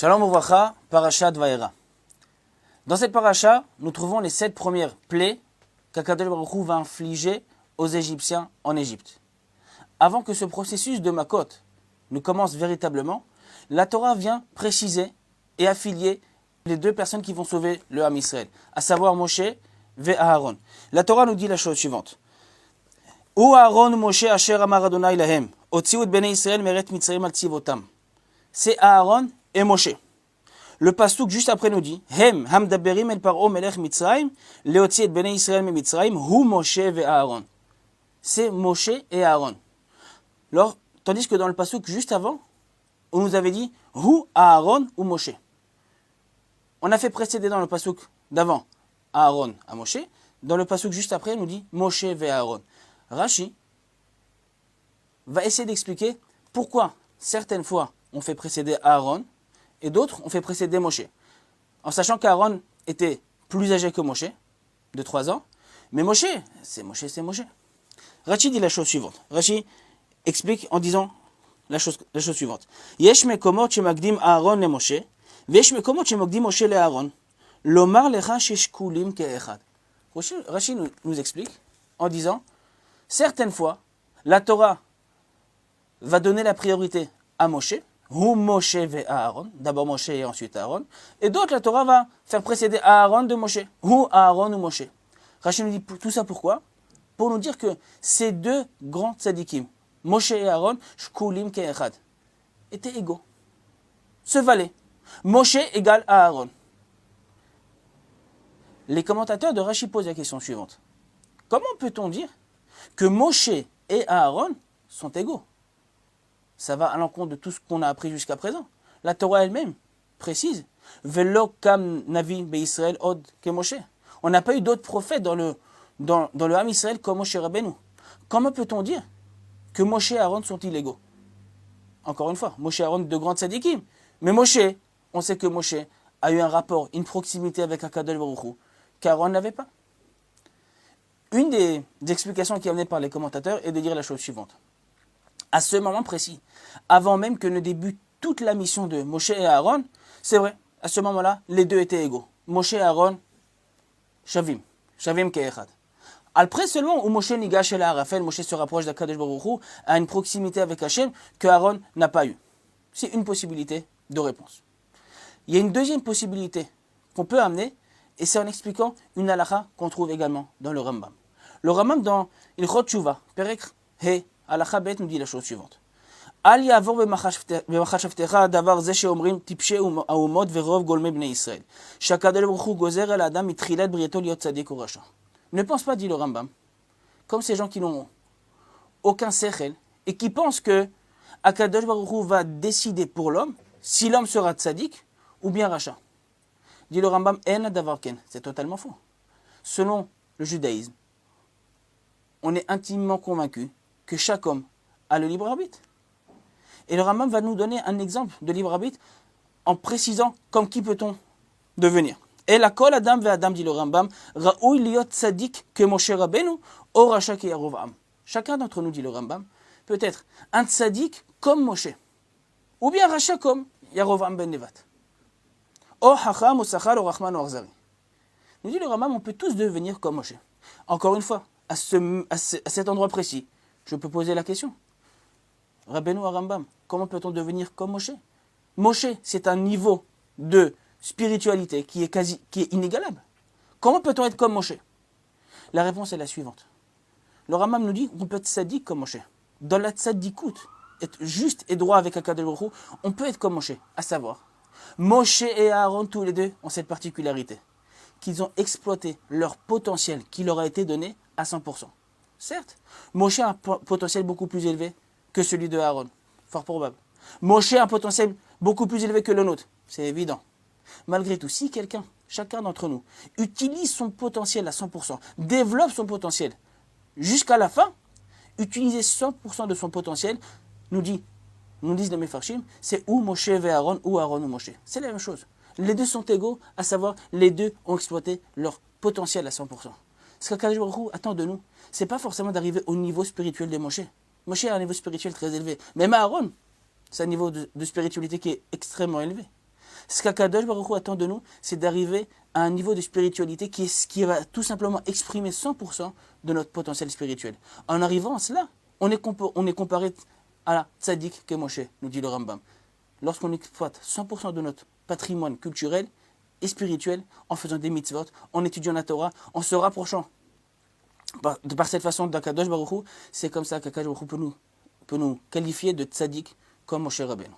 Shalom Uvracha, Parashat Vaera. Dans cette paracha, nous trouvons les 7 premières plaies qu'Akadosh Baruch Hu va infliger aux Égyptiens en Égypte. Avant que ce processus de Makot ne commence véritablement, la Torah vient préciser et affilier les 2 personnes qui vont sauver le Ham Israël, à savoir Moshe et Aaron. La Torah nous dit la chose suivante. Ou Aaron Moshe asher amar Adonai lahem, otziu et bnei Israël meret mitzrayim al tzivotam. C'est Aaron et Moshe. Le pasouk juste après nous dit Hem hamdaberim el paro melech Mitzrayim leotzi et bnei Israël me Mitzrayim hu Moshe ve Aaron. C'est Moshe et Aaron. Alors, tandis que dans le pasouk juste avant, on nous avait dit hu Aaron ou Moshe. On a fait précéder dans le pasouk d'avant Aaron à Moshe. Dans le pasouk juste après, on nous dit Moshe ve Aaron. Rashi va essayer d'expliquer pourquoi certaines fois on fait précéder Aaron et d'autres on fait précéder Moshe. En sachant qu'Aaron était plus âgé que Moshe, de 3 ans, mais Moshe, c'est Moshe. Rashi dit la chose suivante. Rashi explique en disant la chose suivante. Yesh mekomot shemagdim Aaron le Moshe, veyesh mekomot shemagdim Moshe le Aaron. Lomar lecha sheshkulim ke'echad. Rashi nous explique en disant certaines fois, la Torah va donner la priorité à Moshe, ou Moshe ve Aaron, d'abord Moshe et ensuite Aaron, et d'autres, la Torah va faire précéder Aaron de Moshe, ou Aaron ou Moshe. Rachid nous dit tout ça pourquoi? Pour nous dire que ces 2 grands tzadikim, Moshe et Aaron, shkulim ke'echad, étaient égaux, se valaient. Moshe égale à Aaron. Les commentateurs de Rashi posent la question suivante. Comment peut-on dire que Moshe et Aaron sont égaux? Ça va à l'encontre de tout ce qu'on a appris jusqu'à présent. La Torah elle-même précise Velo kam navi be'Israël od ke Moshe. On n'a pas eu d'autres prophètes dans le Ham Israël comme Moshe Rabbeinu. Comment peut-on dire que Moshe et Aaron sont illégaux? Encore une fois, Moshe et Aaron, 2 grands tzadikim. Mais Moshe, on sait que Moshe a eu un rapport, une proximité avec Akadosh Baruch Hu qu'Aaron n'avait pas. Une des explications qui est amenée par les commentateurs est de dire la chose suivante. À ce moment précis, avant même que ne débute toute la mission de Moshe et Aaron, c'est vrai, à ce moment-là, les 2 étaient égaux. Moshe et Aaron, Shavim ke'echad. Après seulement où Moshe nigash el Harafel, Moshe se rapproche d'Akadosh Baruch Hu, a une proximité avec Hachem que Aaron n'a pas eu. C'est une possibilité de réponse. Il y a une deuxième possibilité qu'on peut amener, et c'est en expliquant une halakha qu'on trouve également dans le Rambam. Le Rambam dans Ilchot Tshuva, Perek He, halakha bet nous dit la chose suivante. Al yavor b'machashavtecha davar ze sheomrim tipshei haumot verov golmei bnei Israël. Shakadosh Baruch Hu gozer el adam mitchilat brieto liot tzadik ou rasha. Ne pense pas, dit le Rambam, comme ces gens qui n'ont aucun sechel et qui pensent que Akadosh Baruch Hu va décider pour l'homme si l'homme sera tzadik ou bien rasha. Dit le Rambam, en davar ken. C'est totalement faux. Selon le judaïsme, on est intimement convaincu que chaque homme a le libre arbitre. Et le Rambam va nous donner un exemple de libre arbitre en précisant comme qui peut-on devenir. Et la kol adam ve adam, dit le Rambam, ra'ouy liot tzadik que Moshe Rabbeinu ou rasha ke Yarovam. Chacun d'entre nous, dit le Rambam, peut être un tzadik comme Moshe, ou bien rasha comme Yarovam ben Nevat. O hacham ou sachar ou rachman ou arzari. Nous dit le Rambam, on peut tous devenir comme Moshe. Encore une fois, à cet endroit précis, je peux poser la question. Rabbeinu à Rambam, comment peut-on devenir comme Moshe? Moshe, c'est un niveau de spiritualité qui est inégalable. Comment peut-on être comme Moshe? La réponse est la suivante. Le Rambam nous dit qu'on peut être sadique comme Moshe. Dans la tzadikout, être juste et droit avec Akadosh Baruch Hu, on peut être comme Moshe, à savoir, Moshe et Aaron, tous les 2, ont cette particularité, qu'ils ont exploité leur potentiel qui leur a été donné à 100%. Certes, Moshe a un potentiel beaucoup plus élevé que celui de Aaron, fort probable. Moshe a un potentiel beaucoup plus élevé que le nôtre, c'est évident. Malgré tout, si quelqu'un, chacun d'entre nous, utilise son potentiel à 100%, développe son potentiel jusqu'à la fin, utiliser 100% de son potentiel, nous disent les Mefarshim, c'est ou Moshe ve Aaron ou Aaron ou Moshe. C'est la même chose. Les 2 sont égaux, à savoir, les 2 ont exploité leur potentiel à 100%. Ce qu'Akadosh Baruch Hu attend de nous, c'est pas forcément d'arriver au niveau spirituel de Moshe. Moshe a un niveau spirituel très élevé. Même Aaron, c'est un niveau de spiritualité qui est extrêmement élevé. Ce qu'Akadosh Baruch Hu attend de nous, c'est d'arriver à un niveau de spiritualité qui va tout simplement exprimer 100% de notre potentiel spirituel. En arrivant à cela, on est comparé à la tzaddik que Moshe, nous dit le Rambam. Lorsqu'on exploite 100% de notre patrimoine culturel et spirituel, en faisant des mitzvot, en étudiant la Torah, en se rapprochant par cette façon d'Akadosh Baruch Hu, c'est comme ça qu'Akadosh Baruch Hu peut nous qualifier de tzaddik comme Moshe Rabbeinu.